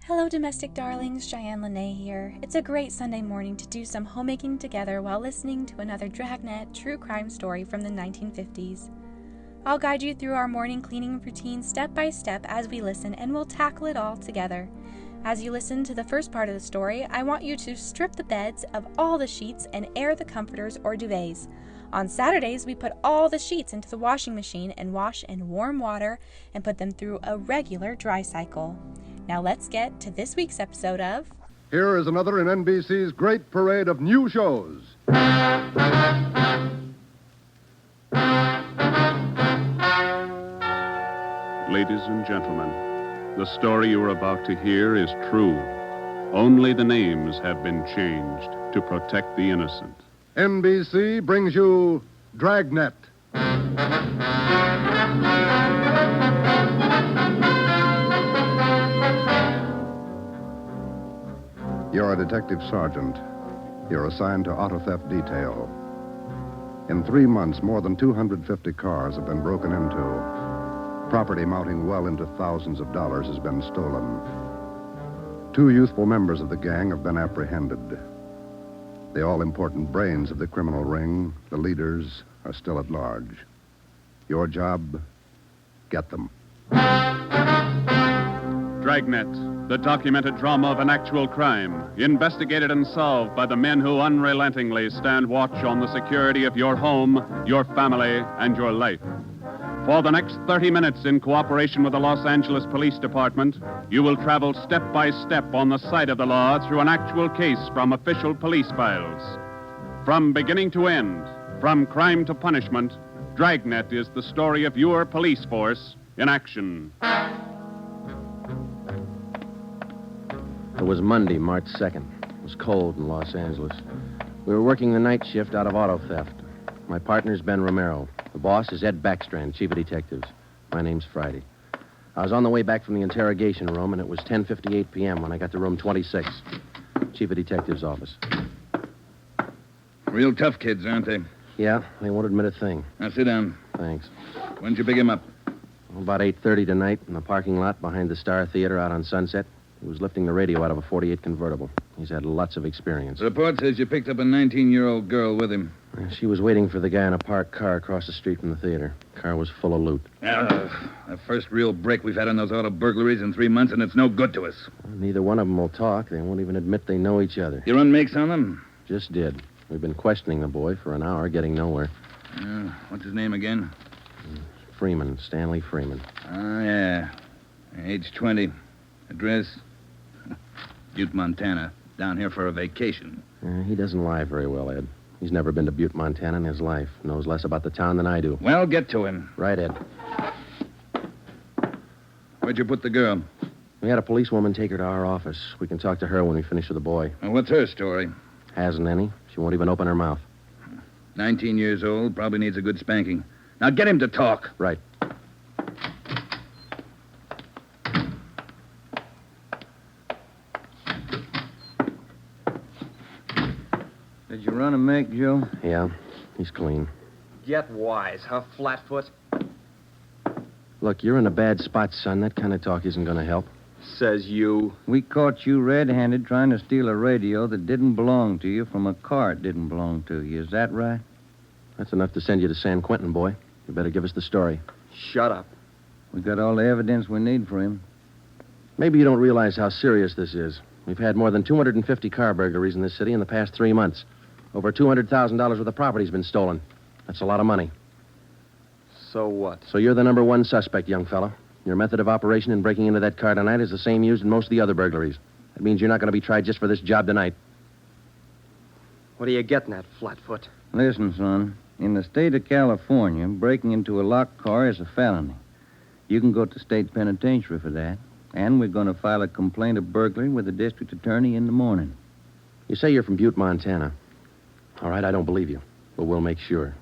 Hello, domestic darlings. Cheyenne Lene here. It's a great Sunday morning to do some homemaking together while listening to another Dragnet true crime story from the 1950s. I'll guide you through our morning cleaning routine step by step as we listen, and we'll tackle it all together. As you listen to the first part of the story, I want you to strip the beds of all the sheets and air the comforters or duvets. On Saturdays, we put all the sheets into the washing machine and wash in warm water and put them through a regular dry cycle. Now let's get to this week's episode of... Here is another in NBC's great parade of new shows. Ladies and gentlemen, the story you are about to hear is true. Only the names have been changed to protect the innocent. NBC brings you Dragnet. You're a detective sergeant. You're assigned to auto theft detail. In 3 months, more than 250 cars have been broken into. Property mounting well into thousands of dollars has been stolen. 2 youthful members of the gang have been apprehended. The all-important brains of the criminal ring, the leaders, are still at large. Your job, get them. Dragnet, the documented drama of an actual crime, investigated and solved by the men who unrelentingly stand watch on the security of your home, your family, and your life. For the next 30 minutes, in cooperation with the Los Angeles Police Department, you will travel step by step on the side of the law through an actual case from official police files. From beginning to end, from crime to punishment, Dragnet is the story of your police force in action. It was Monday, March 2nd. It was cold in Los Angeles. We were working the night shift out of auto theft. My partner's Ben Romero. The boss is Ed Backstrand, chief of detectives. My name's Friday. I was on the way back from the interrogation room, and it was 10:58 p.m. when I got to room 26, chief of detectives' office. Real tough kids, aren't they? Yeah, they won't admit a thing. Now, sit down. Thanks. When'd you pick him up? About 8:30 tonight in the parking lot behind the Star Theater out on Sunset. He was lifting the radio out of a 48 convertible. He's had lots of experience. The report says you picked up a 19-year-old girl with him. She was waiting for the guy in a parked car across the street from the theater. Car was full of loot. The first real break we've had on those auto burglaries in 3 months, and it's no good to us. Well, neither one of them will talk. They won't even admit they know each other. You run makes on them? Just did. We've been questioning the boy for an hour, getting nowhere. What's his name again? Freeman, Stanley Freeman. Oh, yeah. Age 20. Address? Butte, Montana. Down here for a vacation. He doesn't lie very well, Ed. He's never been to Butte, Montana in his life. Knows less about the town than I do. Well, get to him. Right, Ed. Where'd you put the girl? We had a policewoman take her to our office. We can talk to her when we finish with the boy. Well, what's her story? Hasn't any. She won't even open her mouth. 19 years old, probably needs a good spanking. Now get him to talk. Right. Did you run a make, Joe? Yeah, he's clean. Get wise, huh, Flatfoot? Look, you're in a bad spot, son. That kind of talk isn't going to help. Says you. We caught you red-handed trying to steal a radio that didn't belong to you from a car it didn't belong to you. Is that right? That's enough to send you to San Quentin, boy. You better give us the story. Shut up. We got all the evidence we need for him. Maybe you don't realize how serious this is. We've had more than 250 car burglaries in this city in the past 3 months. Over $200,000 worth of property's been stolen. That's a lot of money. So what? So you're the number one suspect, young fella. Your method of operation in breaking into that car tonight is the same used in most of the other burglaries. That means you're not going to be tried just for this job tonight. What are you getting at, Flatfoot? Listen, son. In the state of California, breaking into a locked car is a felony. You can go to state penitentiary for that. And we're going to file a complaint of burglary with the district attorney in the morning. You say you're from Butte, Montana. All right, I don't believe you, but we'll make sure.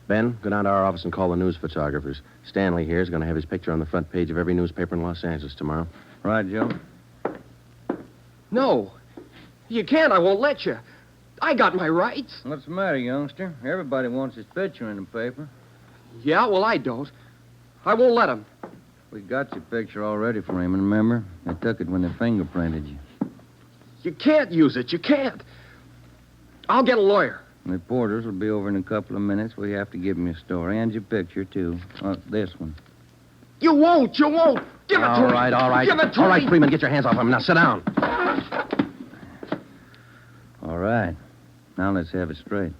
Ben, go down to our office and call the news photographers. Stanley here is going to have his picture on the front page of every newspaper in Los Angeles tomorrow. Right, Joe? No. You can't. I won't let you. I got my rights. What's the matter, youngster? Everybody wants his picture in the paper. Yeah, well, I don't. I won't let him. We got your picture already, Freeman, remember? They took it when they fingerprinted you. You can't use it. You can't. I'll get a lawyer. Reporters will be over in a couple of minutes. We have to give them your story and your picture, too. This one. You won't. You won't. Give it to me. All right. Give it to me. All right, Freeman, get your hands off him. Now sit down. All right. Now let's have it straight.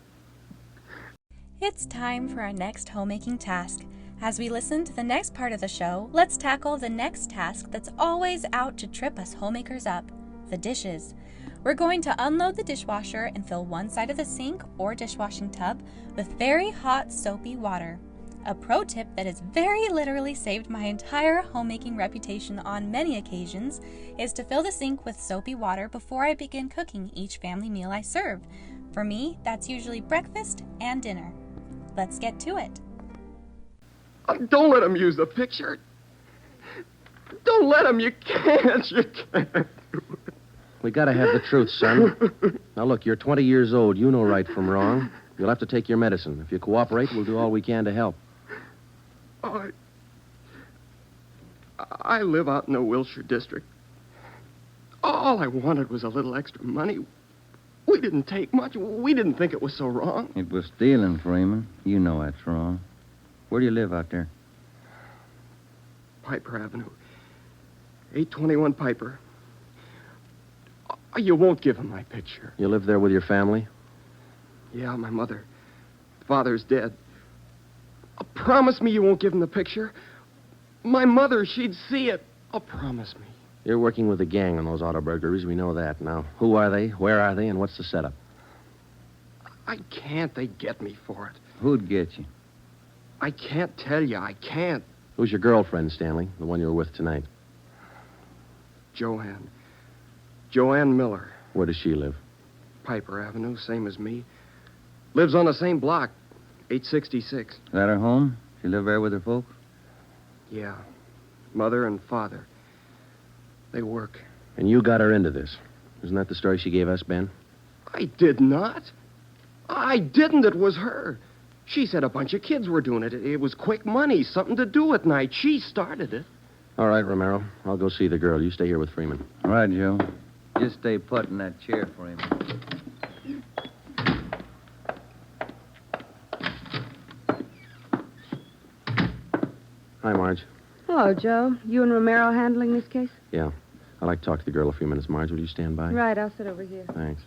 It's time for our next homemaking task. As we listen to the next part of the show, let's tackle the next task that's always out to trip us homemakers up, the dishes. We're going to unload the dishwasher and fill one side of the sink or dishwashing tub with very hot soapy water. A pro tip that has very literally saved my entire homemaking reputation on many occasions is to fill the sink with soapy water before I begin cooking each family meal I serve. For me, that's usually breakfast and dinner. Let's get to it. Don't let him use the picture. Don't let him. You can't. You can't. We gotta have the truth, son. Now, look, you're 20 years old. You know right from wrong. You'll have to take your medicine. If you cooperate, we'll do all we can to help. I live out in the Wilshire district. All I wanted was a little extra money. We didn't take much. We didn't think it was so wrong. It was stealing, Freeman. You know that's wrong. Where do you live out there? Piper Avenue. 821 Piper. You won't give him my picture. You live there with your family? Yeah, my mother. Father's dead. Promise me you won't give him the picture. My mother, she'd see it. Promise me. You're working with a gang on those auto burglaries. We know that. Now, who are they? Where are they? And what's the setup? I can't. They'd get me for it. Who'd get you? I can't tell you. I can't. Who's your girlfriend, Stanley? The one you were with tonight? Joanne Miller. Where does she live? Piper Avenue, same as me. Lives on the same block, 866. Is that her home? She live there with her folks? Yeah. Mother and father. They work. And you got her into this. Isn't that the story she gave us, Ben? I did not. I didn't. It was her. She said a bunch of kids were doing it. It was quick money, something to do at night. She started it. All right, Romero. I'll go see the girl. You stay here with Freeman. All right, Joe. Just stay put in that chair for him. Hi, Marge. Hello, Joe. You and Romero handling this case? Yeah. I'd like to talk to the girl a few minutes. Marge, will you stand by? Right, I'll sit over here. Thanks.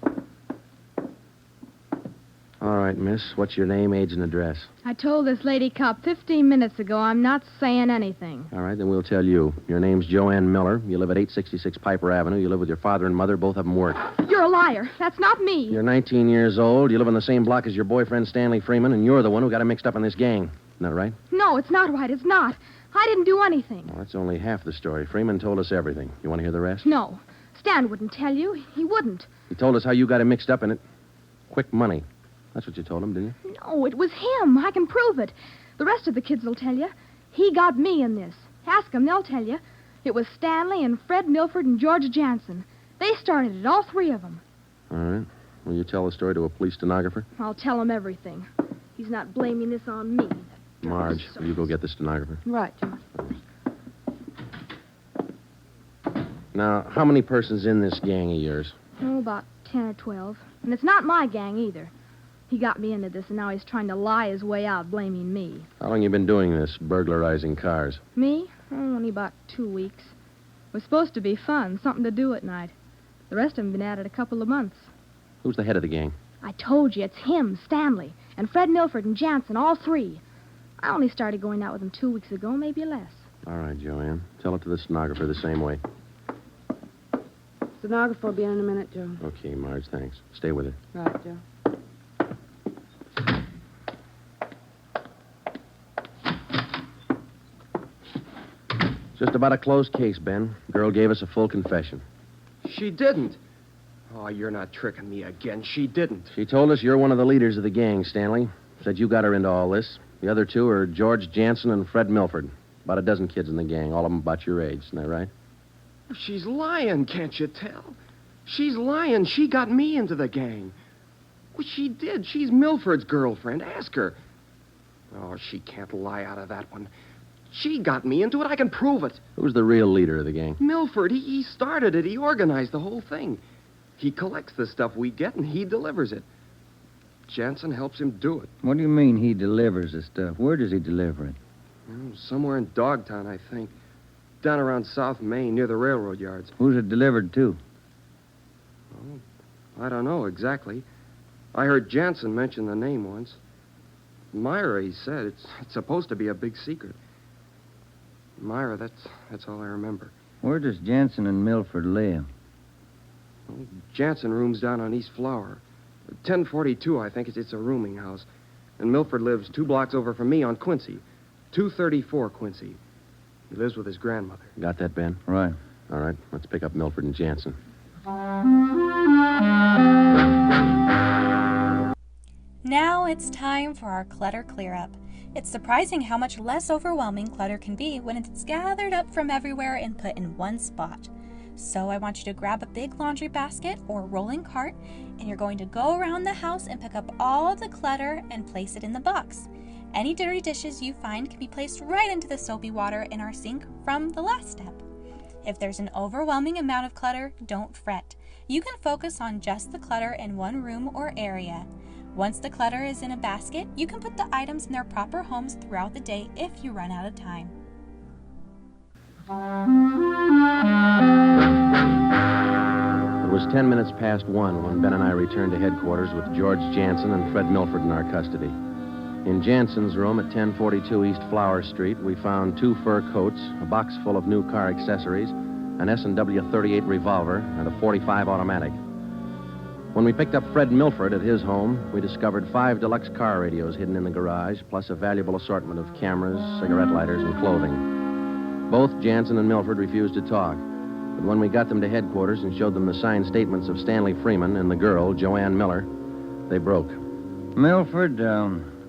All right, miss. What's your name, age, and address? I told this lady cop 15 minutes ago I'm not saying anything. All right, then we'll tell you. Your name's Joanne Miller. You live at 866 Piper Avenue. You live with your father and mother. Both of them work. You're a liar. That's not me. You're 19 years old. You live on the same block as your boyfriend, Stanley Freeman, and you're the one who got him mixed up in this gang. Isn't that right? No, it's not right. It's not. I didn't do anything. Well, that's only half the story. Freeman told us everything. You want to hear the rest? No. Stan wouldn't tell you. He wouldn't. He told us how you got him mixed up in it. Quick money. That's what you told him, didn't you? No, it was him. I can prove it. The rest of the kids will tell you. He got me in this. Ask them, they'll tell you. It was Stanley and Fred Milford and George Jansen. They started it, all three of them. All right. Will you tell the story to a police stenographer? I'll tell him everything. He's not blaming this on me. Marge, will you go get the stenographer? Right, John. Now, how many persons in this gang of yours? Oh, about 10 or 12. And it's not my gang, either. He got me into this, and now he's trying to lie his way out, blaming me. How long you been doing this, burglarizing cars? Me? Oh, only about 2 weeks. It was supposed to be fun, something to do at night. The rest of them been at it a couple of months. Who's the head of the gang? I told you, it's him, Stanley, and Fred Milford and Jansen, all three. I only started going out with him 2 weeks ago, maybe less. All right, Joanne. Tell it to the stenographer the same way. Stenographer will be in a minute, Joe. Okay, Marge, thanks. Stay with her. Right, Joe. Just about a closed case, Ben. Girl gave us a full confession. She didn't. Oh, you're not tricking me again. She didn't. She told us you're one of the leaders of the gang, Stanley. Said you got her into all this. The other two are George Jansen and Fred Milford. About a dozen kids in the gang, all of them about your age. Isn't that right? She's lying, can't you tell? She's lying. She got me into the gang. Well, she did. She's Milford's girlfriend. Ask her. Oh, she can't lie out of that one. She got me into it. I can prove it. Who's the real leader of the gang? Milford, he started it. He organized the whole thing. He collects the stuff we get, and he delivers it. Jansen helps him do it. What do you mean he delivers the stuff? Where does he deliver it? Somewhere in Dogtown, I think. Down around South Main, near the railroad yards. Who's it delivered to? I don't know exactly. I heard Jansen mention the name once. Myra, he said. It's supposed to be a big secret. Myra, that's all I remember. Where does Jansen and Milford live? Jansen rooms down on East Flower. 1042, I think. It's a rooming house. And Milford lives 2 blocks over from me on Quincy. 234 Quincy. He lives with his grandmother. Got that, Ben? Right. All right, let's pick up Milford and Jansen. Now it's time for our clutter clear-up. It's surprising how much less overwhelming clutter can be when it's gathered up from everywhere and put in one spot. So I want you to grab a big laundry basket or rolling cart, and you're going to go around the house and pick up all of the clutter and place it in the box. Any dirty dishes you find can be placed right into the soapy water in our sink from the last step. If there's an overwhelming amount of clutter, don't fret. You can focus on just the clutter in one room or area. Once the clutter is in a basket, you can put the items in their proper homes throughout the day if you run out of time. It was 10 minutes past 1 when Ben and I returned to headquarters with George Jansen and Fred Milford in our custody. In Jansen's room at 1042 East Flower Street, we found 2 fur coats, a box full of new car accessories, an S&W 38 revolver, and a .45 automatic. When we picked up Fred Milford at his home, we discovered 5 deluxe car radios hidden in the garage, plus a valuable assortment of cameras, cigarette lighters, and clothing. Both Jansen and Milford refused to talk, but when we got them to headquarters and showed them the signed statements of Stanley Freeman and the girl, Joanne Miller, they broke. Milford,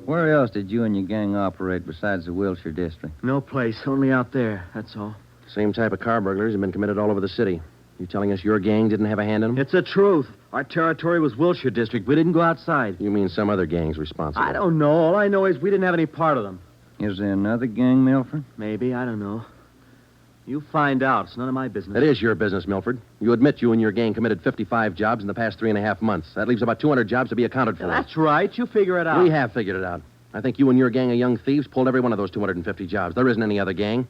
where else did you and your gang operate besides the Wilshire district? No place, only out there, that's all. Same type of car burglaries have been committed all over the city. You telling us your gang didn't have a hand in them? It's the truth. Our territory was Wilshire district. We didn't go outside. You mean some other gang's responsible? I don't know. All I know is we didn't have any part of them. Is there another gang, Milford? Maybe, I don't know. You find out. It's none of my business. It is your business, Milford. You admit you and your gang committed 55 jobs in the past 3.5 months. That leaves about 200 jobs to be accounted for. That's right. You figure it out. We have figured it out. I think you and your gang of young thieves pulled every one of those 250 jobs. There isn't any other gang.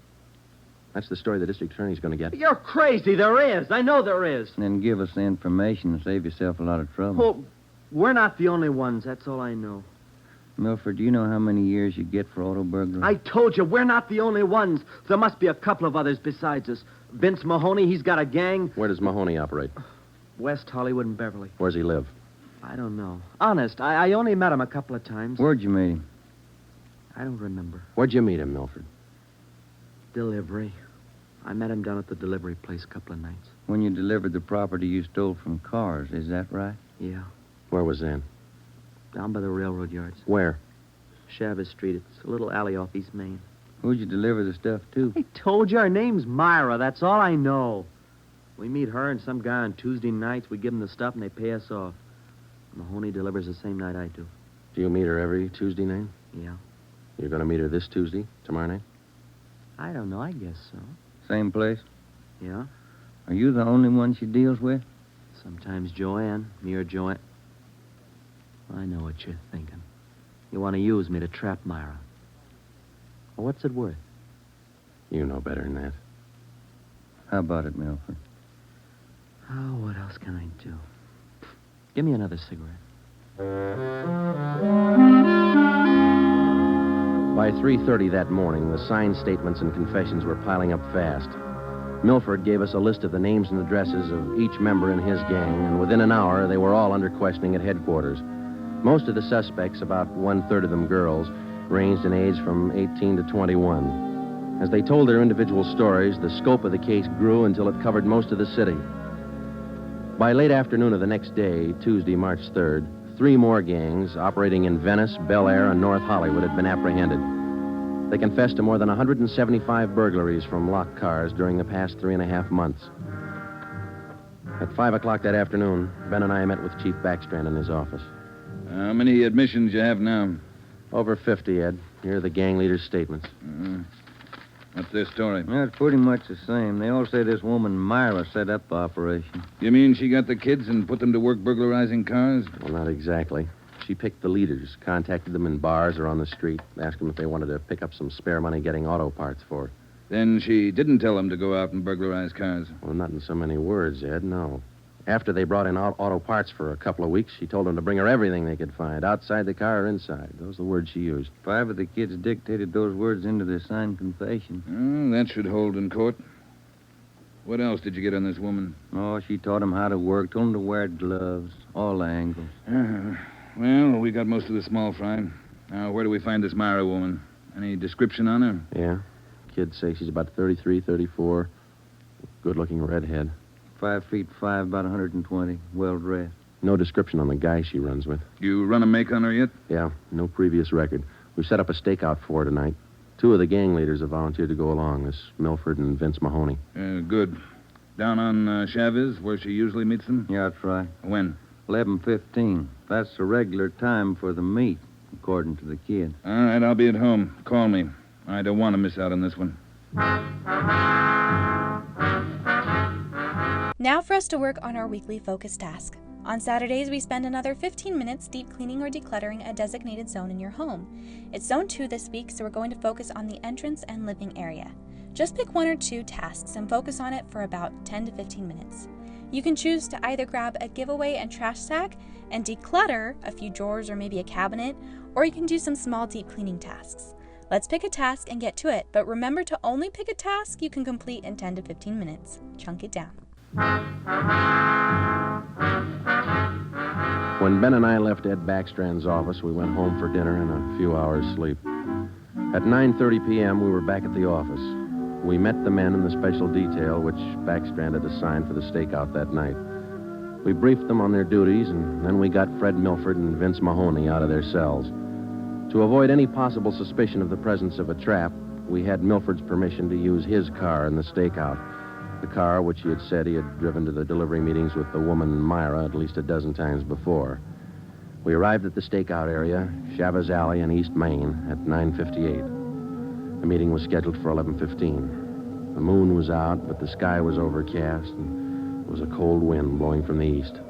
That's the story the district attorney's going to get. You're crazy. There is. I know there is. Then give us the information and save yourself a lot of trouble. Well, we're not the only ones. That's all I know. Milford, do you know how many years you get for auto burglary? I told you, we're not the only ones. There must be a couple of others besides us. Vince Mahoney, he's got a gang. Where does Mahoney operate? West Hollywood and Beverly. Where's he live? I don't know. Honest, I only met him a couple of times. Where'd you meet him? I don't remember. Where'd you meet him, Milford? Delivery. I met him down at the delivery place a couple of nights. When you delivered the property you stole from cars, is that right? Yeah. Where was that? Down by the railroad yards. Where? Chavez Street. It's a little alley off East Main. Who'd you deliver the stuff to? I told you, her name's Myra. That's all I know. We meet her and some guy on Tuesday nights. We give them the stuff and they pay us off. Mahoney delivers the same night I do. Do you meet her every Tuesday night? Yeah. You're going to meet her this Tuesday, tomorrow night? I don't know. I guess so. Same place? Yeah. Are you the only one she deals with? Sometimes Joanne, me or Joanne. I know what you're thinking. You want to use me to trap Myra. Well, what's it worth? You know better than that. How about it, Milford? Oh, what else can I do? Give me another cigarette. By 3:30 that morning, the signed statements and confessions were piling up fast. Milford gave us a list of the names and addresses of each member in his gang, and within an hour, they were all under questioning at headquarters. Most of the suspects, about 1/3 of them girls, ranged in age from 18 to 21. As they told their individual stories, the scope of the case grew until it covered most of the city. By late afternoon of the next day, Tuesday, March 3rd, 3 more gangs operating in Venice, Bel Air, and North Hollywood had been apprehended. They confessed to more than 175 burglaries from locked cars during the past 3.5 months. At 5 o'clock that afternoon, Ben and I met with Chief Backstrand in his office. How many admissions you have now? Over 50, Ed. Here are the gang leaders' statements. What's their story? Yeah, it's pretty much the same. They all say this woman Myra set up the operation. You mean she got the kids and put them to work burglarizing cars? Well, not exactly. She picked the leaders, contacted them in bars or on the street, asked them if they wanted to pick up some spare money getting auto parts for it. Then she didn't tell them to go out and burglarize cars. Well, not in so many words, Ed, no. After they brought in auto parts for a couple of weeks, she told them to bring her everything they could find, outside the car or inside. Those are the words she used. 5 of the kids dictated those words into their signed confession. That should hold in court. What else did you get on this woman? Oh, she taught them how to work, told them to wear gloves, all angles. Well, we got most of the small fry. Now, where do we find this Myra woman? Any description on her? Yeah. Kids say she's about 33, 34. Good-looking redhead. 5'5", about 120, well-dressed. No description on the guy she runs with. You run a make on her yet? Yeah, no previous record. We've set up a stakeout for her tonight. 2 of the gang leaders have volunteered to go along, this Milford and Vince Mahoney. Good. Down on Chavez, where she usually meets them? Yeah, that's right. When? 11:15. That's the regular time for the meet, according to the kid. All right, I'll be at home. Call me. I don't want to miss out on this one. Now for us to work on our weekly focus task. On Saturdays, we spend another 15 minutes deep cleaning or decluttering a designated zone in your home. It's Zone 2 this week, so we're going to focus on the entrance and living area. Just pick 1 or 2 tasks and focus on it for about 10 to 15 minutes. You can choose to either grab a giveaway and trash sack and declutter a few drawers or maybe a cabinet, or you can do some small deep cleaning tasks. Let's pick a task and get to it, but remember to only pick a task you can complete in 10 to 15 minutes. Chunk it down. When Ben and I left Ed Backstrand's office, we went home for dinner and a few hours' sleep. At 9:30 p.m., we were back at the office. We met the men in the special detail which Backstrand had assigned for the stakeout that night. We briefed them on their duties, and then we got Fred Milford and Vince Mahoney out of their cells. To avoid any possible suspicion of the presence of a trap, we had Milford's permission to use his car in the stakeout. The car which he had said he had driven to the delivery meetings with the woman Myra at least a dozen times before. We arrived at the stakeout area, Chavez Alley in East Main, at 9:58. The meeting was scheduled for 11:15. The moon was out, but the sky was overcast, and there was a cold wind blowing from the east.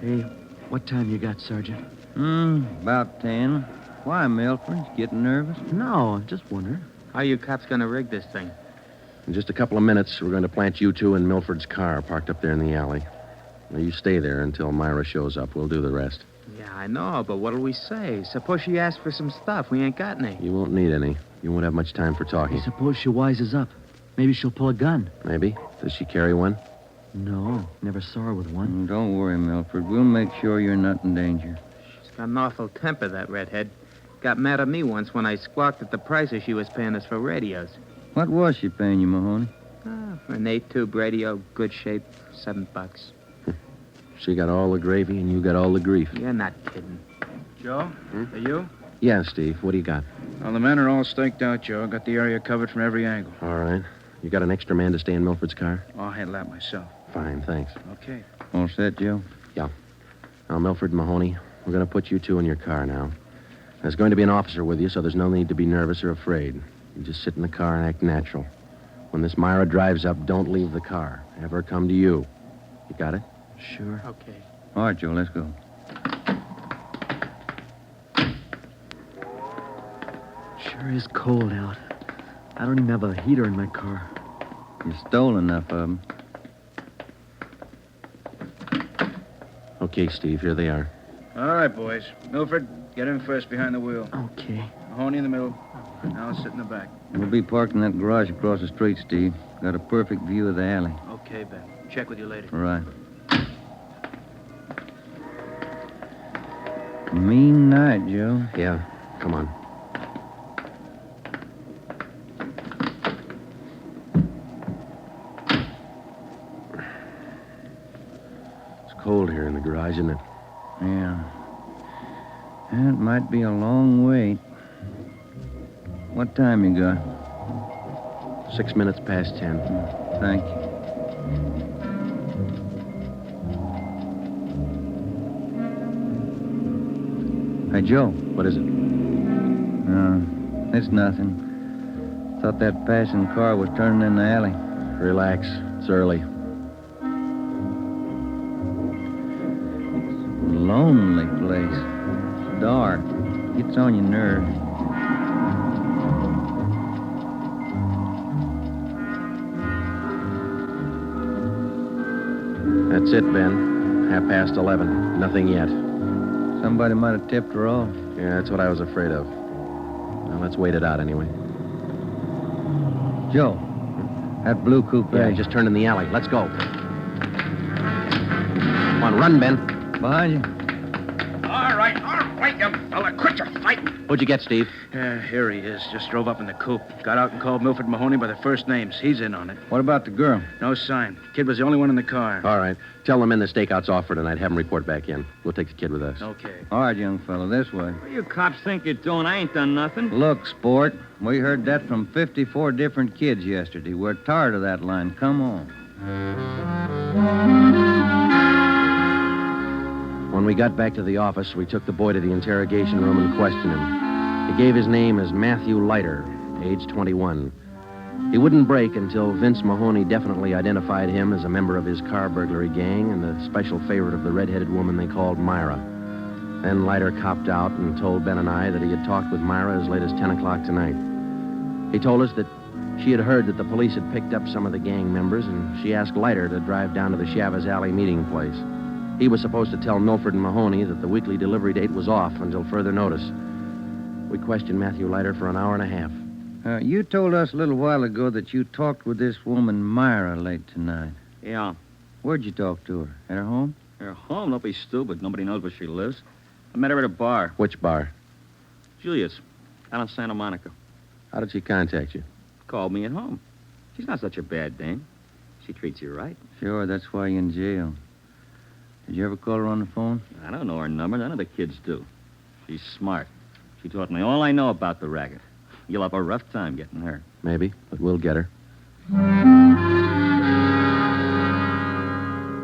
Hey, what time you got, Sergeant? About 10. Why, Milford? Getting nervous? No, I'm just wondering. How you cops gonna rig this thing? In just a couple of minutes, we're going to plant you 2 in Milford's car parked up there in the alley. Now, you stay there until Myra shows up. We'll do the rest. Yeah, I know, but what'll we say? Suppose she asks for some stuff. We ain't got any. You won't need any. You won't have much time for talking. Hey, suppose she wises up. Maybe she'll pull a gun. Maybe. Does she carry one? No, never saw her with one. Don't worry, Milford. We'll make sure you're not in danger. She's got an awful temper, that redhead. Got mad at me once when I squawked at the prices she was paying us for radios. What was she paying you, Mahoney? An 8-tube radio, good shape, $7. She got all the gravy and you got all the grief. You're not kidding. Joe? Are you? Yeah, Steve. What do you got? Well, the men are all staked out, Joe. Got the area covered from every angle. All right. You got an extra man to stay in Milford's car? I'll handle that myself. Fine, thanks. Okay. All set, Joe? Yeah. Now, Milford and Mahoney, we're going to put you 2 in your car now. There's going to be an officer with you, so there's no need to be nervous or afraid. You just sit in the car and act natural. When this Myra drives up, don't leave the car. Have her come to you. You got it? Sure. Okay. All right, Joe, let's go. Sure is cold out. I don't even have a heater in my car. You stole enough of them. Okay, Steve, here they are. All right, boys. Milford, get in first behind the wheel. Okay. Mahoney in the middle. Now I'll sit in the back. We'll be parked in that garage across the street, Steve. Got a perfect view of the alley. Okay, Ben. Check with you later. All right. Mean night, Joe. Yeah, come on. It's cold here in the garage, isn't it? Yeah. It might be a long wait. What time you got? 6 minutes past 10. Thank you. Hey, Joe. What is it? No, it's nothing. Thought that passing car was turning in the alley. Relax. It's early. Lonely place. It's dark. Gets on your nerves. That's it, Ben. 11:30. Nothing yet. Somebody might have tipped her off. Yeah, that's what I was afraid of. Well, let's wait it out anyway. Joe, that blue coupe. Yeah, just turned in the alley. Let's go. Come on, run, Ben. Behind you. All right, you fella. Quit your fighting. What'd you get, Steve? Here he is. Just drove up in the coupe. Got out and called Milford Mahoney by the first names. He's in on it. What about the girl? No sign. Kid was the only one in the car. All right. Tell the men the stakeout's off for tonight. Have them report back in. We'll take the kid with us. Okay. All right, young fellow, this way. What you cops think you're doing? I ain't done nothing. Look, sport, we heard that from 54 different kids yesterday. We're tired of that line. Come on. When we got back to the office, we took the boy to the interrogation room and questioned him. He gave his name as Matthew Leiter, age 21. He wouldn't break until Vince Mahoney definitely identified him as a member of his car burglary gang and the special favorite of the red-headed woman they called Myra. Then Leiter copped out and told Ben and I that he had talked with Myra as late as 10 o'clock tonight. He told us that she had heard that the police had picked up some of the gang members, and she asked Leiter to drive down to the Chavez Alley meeting place. He was supposed to tell Milford and Mahoney that the weekly delivery date was off until further notice. We questioned Matthew Leiter for an hour and a half. You told us a little while ago that you talked with this woman, Myra, late tonight. Yeah. Where'd you talk to her? At her home? Her home? Don't be stupid. Nobody knows where she lives. I met her at a bar. Which bar? Julius, out in Santa Monica. How did she contact you? Called me at home. She's not such a bad dame. She treats you right. Sure, that's why you're in jail. Did you ever call her on the phone? I don't know her number. None of the kids do. She's smart. She taught me all I know about the racket. You'll have a rough time getting her. Maybe, but we'll get her.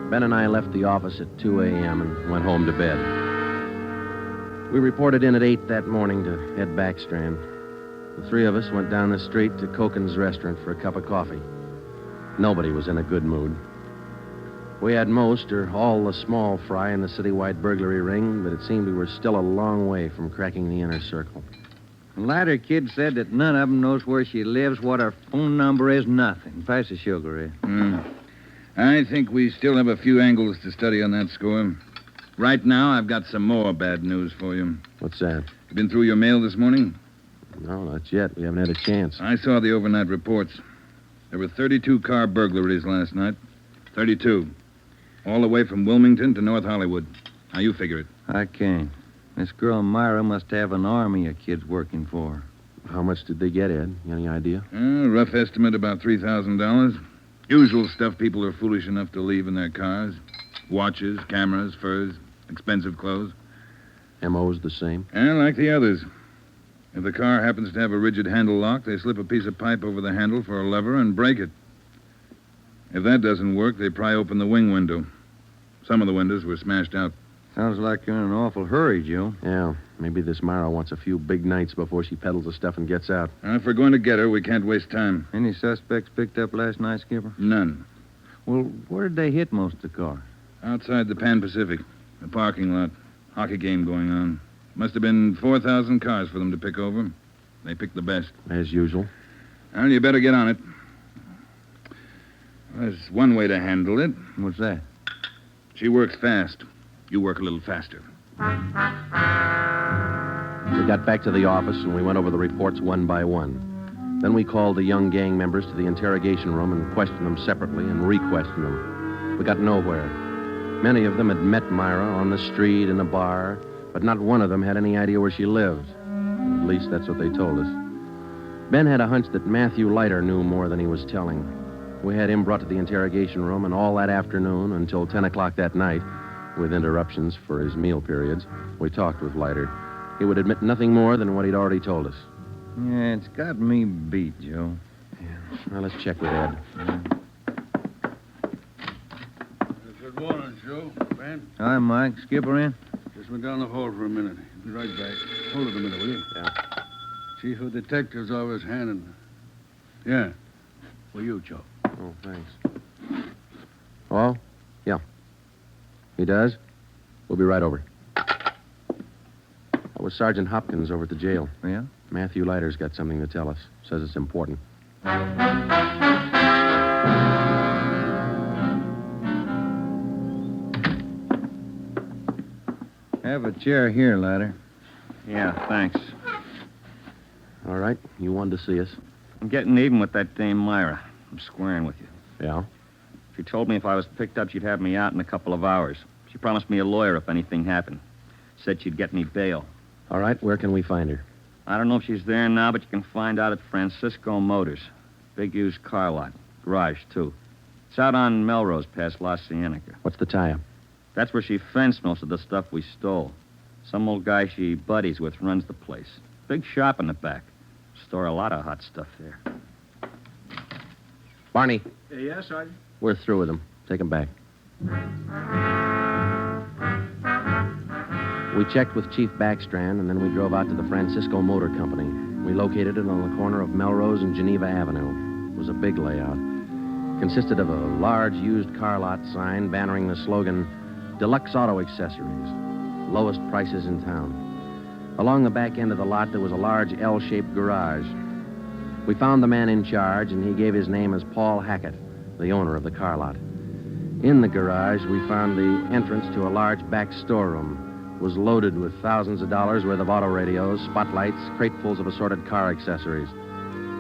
Ben and I left the office at 2 a.m. and went home to bed. We reported in at 8 that morning to head Backstrand. The three of us went down the street to Koken's restaurant for a cup of coffee. Nobody was in a good mood. We had most or all the small fry in the citywide burglary ring, but it seemed we were still a long way from cracking the inner circle. The latter kid said that none of them knows where she lives, what her phone number is, nothing. Pass the sugar, Ed. I think we still have a few angles to study on that score. Right now, I've got some more bad news for you. What's that? You been through your mail this morning? No, not yet. We haven't had a chance. I saw the overnight reports. There were 32 car burglaries last night. 32. All the way from Wilmington to North Hollywood. How you figure it? I can't. This girl Myra must have an army of kids working for her. How much did they get, Ed? Any idea? Rough estimate, about $3,000. Usual stuff people are foolish enough to leave in their cars. Watches, cameras, furs, expensive clothes. M.O.'s the same? And like the others. If the car happens to have a rigid handle lock, they slip a piece of pipe over the handle for a lever and break it. If that doesn't work, they pry open the wing window. Some of the windows were smashed out. Sounds like you're in an awful hurry, Joe. Yeah, maybe this Myra wants a few big nights before she peddles the stuff and gets out. If we're going to get her, we can't waste time. Any suspects picked up last night, Skipper? None. Well, where did they hit most of the cars? Outside the Pan Pacific. The parking lot. Hockey game going on. Must have been 4,000 cars for them to pick over. They picked the best. As usual. Well, you better get on it. There's one way to handle it. What's that? She works fast. You work a little faster. We got back to the office and we went over the reports one by one. Then we called the young gang members to the interrogation room and questioned them separately and re-questioned them. We got nowhere. Many of them had met Myra on the street, in a bar, but not one of them had any idea where she lived. At least that's what they told us. Ben had a hunch that Matthew Leiter knew more than he was telling. We had him brought to the interrogation room, and all that afternoon until 10 o'clock that night, with interruptions for his meal periods, we talked with Leiter. He would admit nothing more than what he'd already told us. Yeah, it's got me beat, Joe. Yeah. Well, let's check with Ed. Good morning, Joe. Ben? Hi, Mike. Skipper in? Just went down the hall for a minute. Be right back. Hold it a minute, will you? Yeah. Chief of Detectives always handing. Yeah. For you, Joe. Oh, thanks. Oh? Yeah. He does? We'll be right over. That was Sergeant Hopkins over at the jail. Yeah? Matthew Leiter's got something to tell us. Says it's important. Have a chair here, Leiter. Yeah, thanks. All right. You wanted to see us. I'm getting even with that dame Myra. I'm squaring with you. Yeah? She told me if I was picked up, she'd have me out in a couple of hours. She promised me a lawyer if anything happened. Said she'd get me bail. All right. Where can we find her? I don't know if she's there now, but you can find out at Francisco Motors. Big used car lot. Garage, too. It's out on Melrose past La Cienega. What's the tie-up? That's where she fenced most of the stuff we stole. Some old guy she buddies with runs the place. Big shop in the back. Store a lot of hot stuff there. Barney, Yes, Sergeant? we're through with him. Take him back. We checked with Chief Backstrand, and then we drove out to the Francisco Motor Company. We located it on the corner of Melrose and Geneva Avenue. It was a big layout. Consisted of a large used car lot sign bannering the slogan, Deluxe Auto Accessories, lowest prices in town. Along the back end of the lot, there was a large L-shaped garage. We found the man in charge, and he gave his name as Paul Hackett, the owner of the car lot. In the garage, we found the entrance to a large back storeroom. It was loaded with thousands of dollars worth of auto radios, spotlights, cratefuls of assorted car accessories.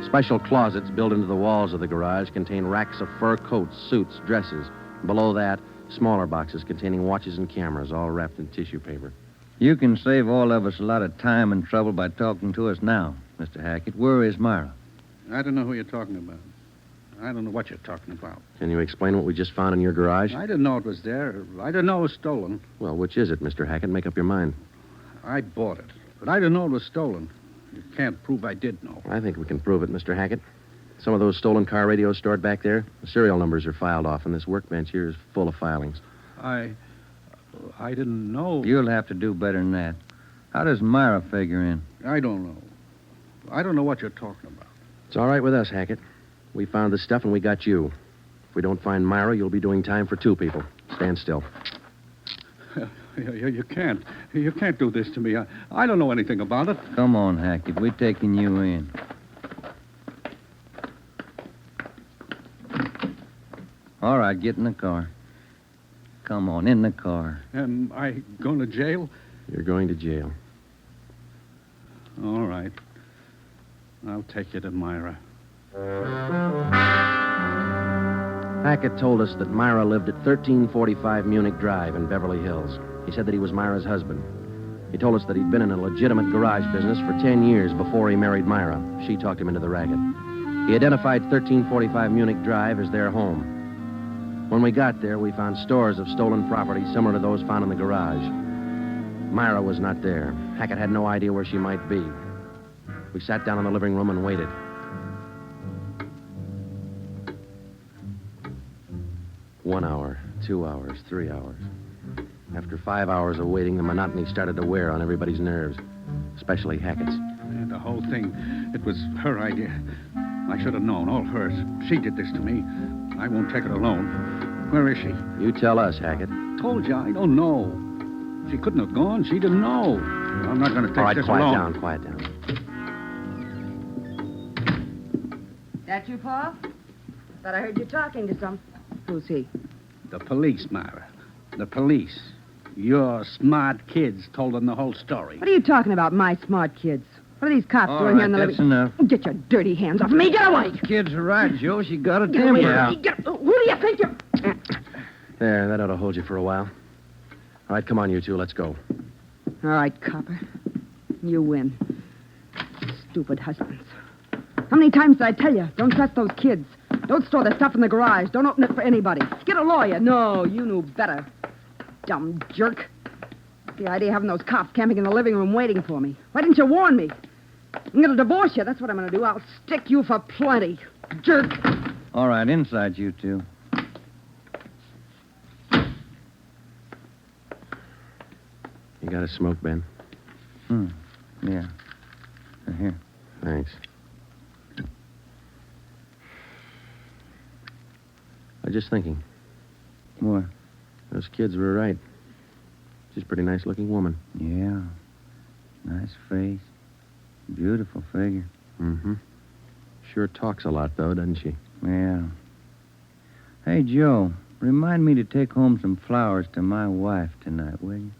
Special closets built into the walls of the garage contain racks of fur coats, suits, dresses. Below that, smaller boxes containing watches and cameras, all wrapped in tissue paper. You can save all of us a lot of time and trouble by talking to us now, Mr. Hackett. Where is Myra? I don't know who you're talking about. I don't know what you're talking about. Can you explain what we just found in your garage? I didn't know it was there. I didn't know it was stolen. Well, which is it, Mr. Hackett? Make up your mind. I bought it, but I didn't know it was stolen. You can't prove I did know. I think we can prove it, Mr. Hackett. Some of those stolen car radios stored back there, the serial numbers are filed off, and this workbench here is full of filings. I didn't know. You'll have to do better than that. How does Myra figure in? I don't know. I don't know what you're talking about. It's all right with us, Hackett. We found the stuff and we got you. If we don't find Myra, you'll be doing time for 2 people. Stand still. You can't. You can't do this to me. I don't know anything about it. Come on, Hackett. We're taking you in. All right, get in the car. Come on, in the car. Am I going to jail? You're going to jail. All right. I'll take you to Myra. Hackett told us that Myra lived at 1345 Munich Drive in Beverly Hills. He said that he was Myra's husband. He told us that he'd been in a legitimate garage business for 10 years before he married Myra. She talked him into the racket. He identified 1345 Munich Drive as their home. When we got there, we found stores of stolen property similar to those found in the garage. Myra was not there. Hackett had no idea where she might be. We sat down in the living room and waited. One hour, 2 hours, 3 hours. After 5 hours of waiting, the monotony started to wear on everybody's nerves, especially Hackett's. The whole thing, it was her idea. I should have known, all hers. She did this to me. I won't take it alone. Where is she? You tell us, Hackett. Told you, I don't know. She couldn't have gone. She didn't know. I'm not going to take All right, this quiet alone. down, quiet down. That you, Paul? Thought I heard you talking to some. Who's he? The police, Myra. The police. Your smart kids told them the whole story. What are you talking about, my smart kids? What are these cops doing here in the that's living... enough. Get your dirty hands off me. Get away. Kids are right, Joe. She got a Get away temper. from me. Who do you think you're... There, that ought to hold you for a while. All right, come on, you two. Let's go. All right, copper. You win. Stupid husbands. How many times did I tell you? Don't trust those kids. Don't store the stuff in the garage. Don't open it for anybody. Get a lawyer. No, you knew better. Dumb jerk. The idea of having those cops camping in the living room waiting for me. Why didn't you warn me? I'm going to divorce you. That's what I'm going to do. I'll stick you for plenty. Jerk. All right, inside you two. You got a smoke, Ben? Yeah. Here. Thanks. was just thinking. What? Those kids were right. She's a pretty nice-looking woman. Yeah. Nice face. Beautiful figure. Mm-hmm. Sure talks a lot, though, doesn't she? Yeah. Hey, Joe, remind me to take home some flowers to my wife tonight, will you?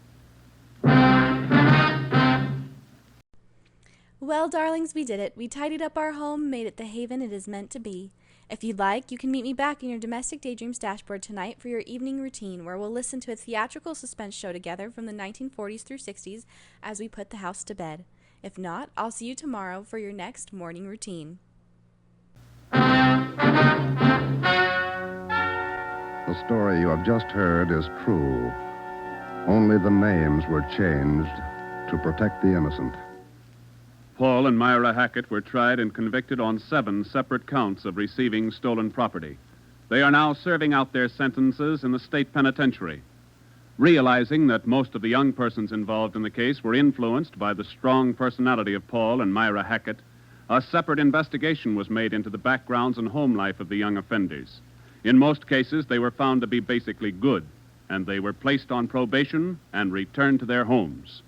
Well, darlings, we did it. We tidied up our home, made it the haven it is meant to be. If you'd like, you can meet me back in your Domestic Daydreams dashboard tonight for your evening routine, where we'll listen to a theatrical suspense show together from the 1940s through 60s as we put the house to bed. If not, I'll see you tomorrow for your next morning routine. The story you have just heard is true. Only the names were changed to protect the innocent. Paul and Myra Hackett were tried and convicted on 7 separate counts of receiving stolen property. They are now serving out their sentences in the state penitentiary. Realizing that most of the young persons involved in the case were influenced by the strong personality of Paul and Myra Hackett, a separate investigation was made into the backgrounds and home life of the young offenders. In most cases, they were found to be basically good, and they were placed on probation and returned to their homes.